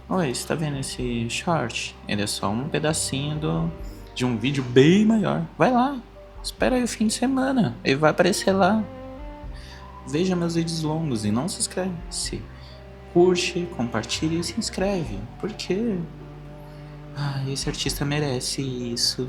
Oi, você tá vendo esse short? Ele é só um pedacinho de um vídeo bem maior. Vai lá, espera aí o fim de semana, ele vai aparecer lá. Veja meus vídeos longos e não se inscreve. Se curte, compartilhe e se inscreve. Por quê? Ah, esse artista merece isso.